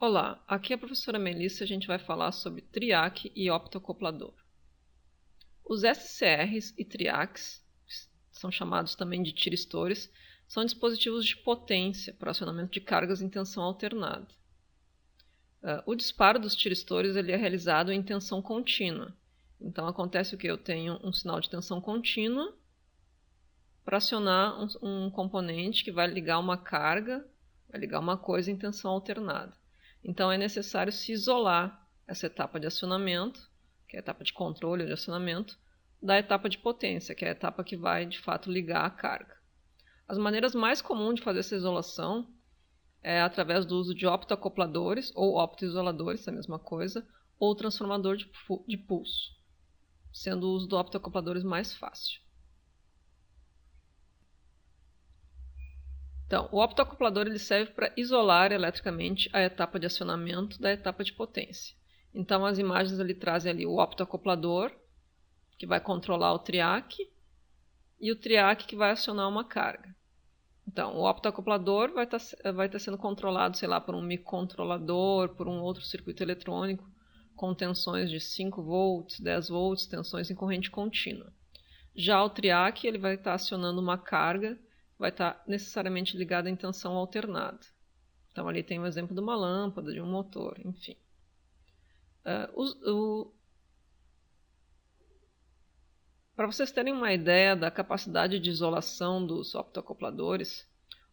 Olá, aqui é a professora Melissa e a gente vai falar sobre triac e optoacoplador. Os SCRs e triacs, são chamados também de tiristores, são dispositivos de potência para acionamento de cargas em tensão alternada. O disparo dos tiristores ele é realizado em tensão contínua. Então acontece o que? Eu tenho um sinal de tensão contínua para acionar um componente que vai ligar uma carga, vai ligar uma coisa em tensão alternada. Então é necessário se isolar essa etapa de acionamento, que é a etapa de controle de acionamento, da etapa de potência, que é a etapa que vai de fato ligar a carga. As maneiras mais comuns de fazer essa isolação é através do uso de optoacopladores ou optoisoladores, a mesma coisa, ou transformador de pulso, sendo o uso do optoacopladores mais fácil. Então, o optoacoplador ele serve para isolar eletricamente a etapa de acionamento da etapa de potência. Então, as imagens ali trazem ali o optoacoplador, que vai controlar o triac, e o triac que vai acionar uma carga. Então, o optoacoplador vai estar sendo controlado, sei lá, por um microcontrolador, por um outro circuito eletrônico, com tensões de 5 volts, 10 volts, tensões em corrente contínua. Já o triac ele vai estar acionando uma carga, vai estar necessariamente ligada em tensão alternada. Então, ali tem um exemplo de uma lâmpada, de um motor, enfim. Para vocês terem uma ideia da capacidade de isolação dos optoacopladores,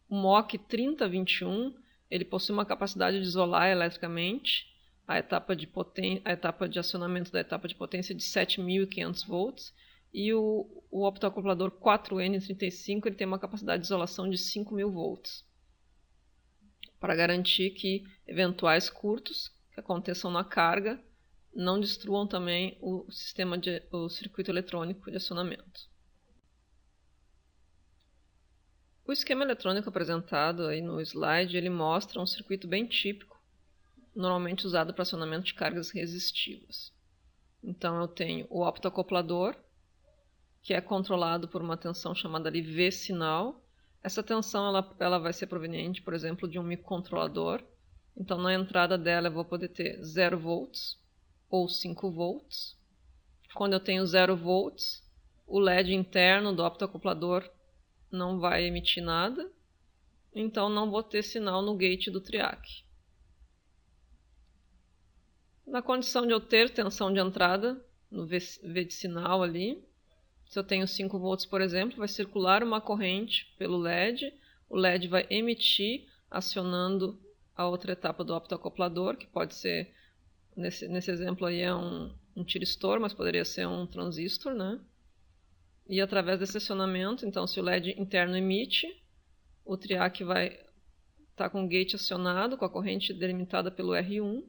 o MOC 3021 ele possui uma capacidade de isolar eletricamente a etapa de acionamento da etapa de potência de 7.500 volts, e o optoacoplador 4N35 ele tem uma capacidade de isolação de 5.000 volts, para garantir que eventuais curtos que aconteçam na carga não destruam também o circuito eletrônico de acionamento. O esquema eletrônico apresentado aí no slide ele mostra um circuito bem típico, normalmente usado para acionamento de cargas resistivas. Então eu tenho o optoacoplador, que é controlado por uma tensão chamada de V-sinal. Essa tensão ela vai ser proveniente, por exemplo, de um microcontrolador. Então, na entrada dela eu vou poder ter 0 volts ou 5 volts. Quando eu tenho 0 volts, o LED interno do optoacoplador não vai emitir nada, então não vou ter sinal no gate do triac. Na condição de eu ter tensão de entrada, no V de sinal ali, se eu tenho 5 volts, por exemplo, vai circular uma corrente pelo LED, o LED vai emitir, acionando a outra etapa do optoacoplador, que pode ser, nesse exemplo aí é um tiristor, mas poderia ser um transistor, né? E através desse acionamento, então se o LED interno emite, o triac vai estar com o gate acionado, com a corrente delimitada pelo R1,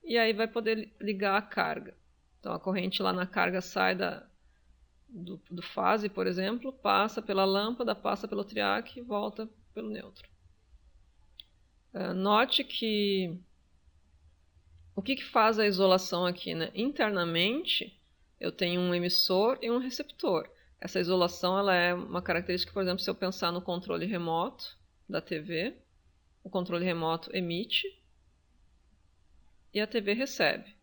e aí vai poder ligar a carga. Então a corrente lá na carga sai do fase, por exemplo, passa pela lâmpada, passa pelo triac e volta pelo neutro. Note que o que faz a isolação aqui, né? Internamente, eu tenho um emissor e um receptor. Essa isolação ela é uma característica, por exemplo, se eu pensar no controle remoto da TV, o controle remoto emite e a TV recebe.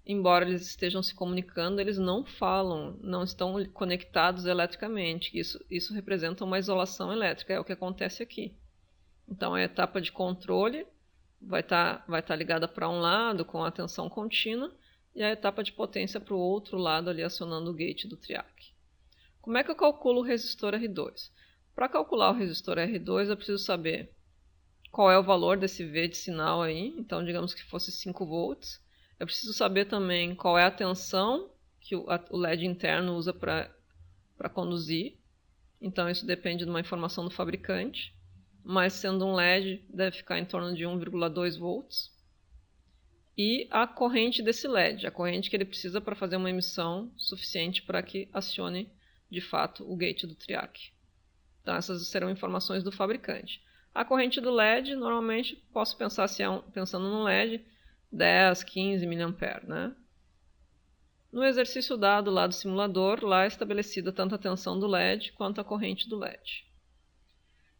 Embora eles estejam se comunicando, eles não falam, não estão conectados eletricamente. Isso representa uma isolação elétrica, é o que acontece aqui. Então, a etapa de controle vai estar ligada para um lado com a tensão contínua e a etapa de potência para o outro lado, ali acionando o gate do triac. Como é que eu calculo o resistor R2? Para calcular o resistor R2, eu preciso saber qual é o valor desse V de sinal aí. Então, digamos que fosse 5 volts. Eu preciso saber também qual é a tensão que o LED interno usa para conduzir. Então, isso depende de uma informação do fabricante. Mas, sendo um LED, deve ficar em torno de 1,2 volts. E a corrente desse LED, a corrente que ele precisa para fazer uma emissão suficiente para que acione, de fato, o gate do triac. Então, essas serão informações do fabricante. A corrente do LED, normalmente, posso pensar, pensando num LED, 10, 15 mA, né? No exercício dado lá do simulador, lá é estabelecida tanto a tensão do LED quanto a corrente do LED.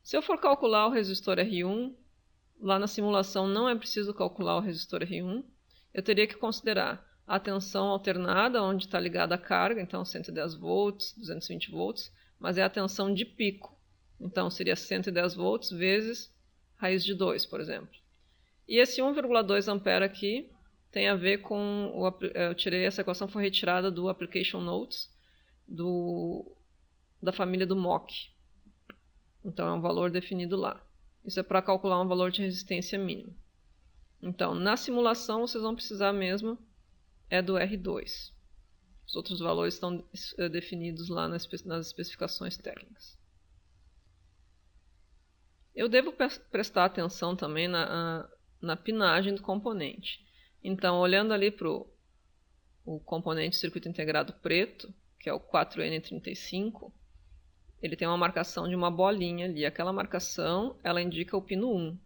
Se eu for calcular o resistor R1, lá na simulação não é preciso calcular o resistor R1, eu teria que considerar a tensão alternada, onde está ligada a carga, então 110 volts, 220 volts, mas é a tensão de pico. Então seria 110 volts vezes raiz de 2, por exemplo. E esse 1,2 ampere aqui tem a ver com... eu tirei essa equação, foi retirada do Application Notes da família do MOC. Então é um valor definido lá. Isso é para calcular um valor de resistência mínimo. Então, na simulação, vocês vão precisar mesmo do R2. Os outros valores estão definidos lá nas especificações técnicas. Eu devo prestar atenção também na pinagem do componente. Então, olhando ali para o componente circuito integrado preto, que é o 4N35, ele tem uma marcação de uma bolinha ali. Aquela marcação, ela indica o pino 1.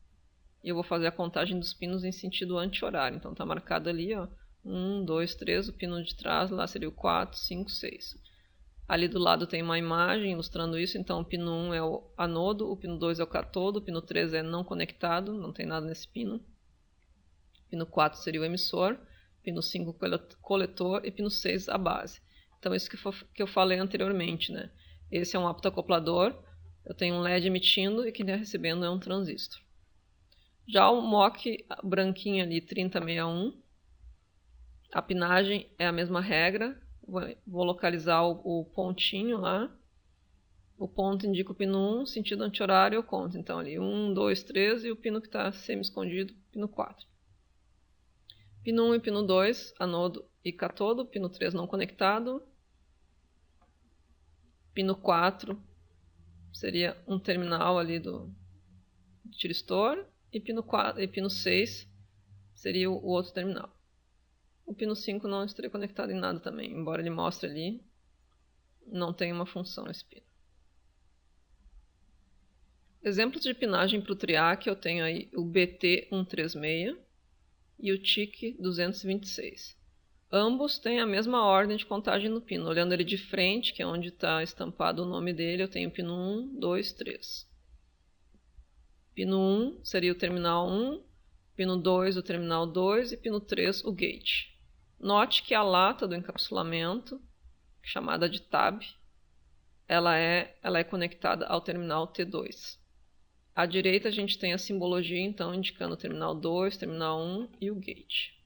E eu vou fazer a contagem dos pinos em sentido anti-horário. Então, está marcado ali, ó, 1, 2, 3, o pino de trás, lá seria o 4, 5, 6. Ali do lado tem uma imagem ilustrando isso. Então, o pino 1 é o anodo, o pino 2 é o cátodo, o pino 3 é não conectado, não tem nada nesse pino. Pino 4 seria o emissor, pino 5 coletor e pino 6 a base. Então, isso que eu falei anteriormente, né? Esse é um aptoacoplador, eu tenho um LED emitindo e quem está recebendo é um transistor. Já o MOC branquinho ali, 3061, a pinagem é a mesma regra, vou localizar o pontinho lá, o ponto indica o pino 1, sentido anti-horário eu conto, então ali 1, 2, 3 e o pino que está semi-escondido, pino 4. Pino 1 e pino 2, anodo e cátodo, pino 3 não conectado, pino 4 seria um terminal ali do tiristor e pino 6 seria o outro terminal. O pino 5 não estaria conectado em nada também, embora ele mostre ali, não tem uma função esse pino. Exemplos de pinagem para o TRIAC, eu tenho aí o BT136 e o TIC226. Ambos têm a mesma ordem de contagem no pino. Olhando ele de frente, que é onde está estampado o nome dele, eu tenho pino 1, 2, 3. Pino 1 seria o terminal 1, pino 2 o terminal 2 e pino 3 o gate. Note que a lata do encapsulamento, chamada de tab, ela é conectada ao terminal T2. À direita a gente tem a simbologia, então, indicando o terminal 2, terminal 1 e o gate.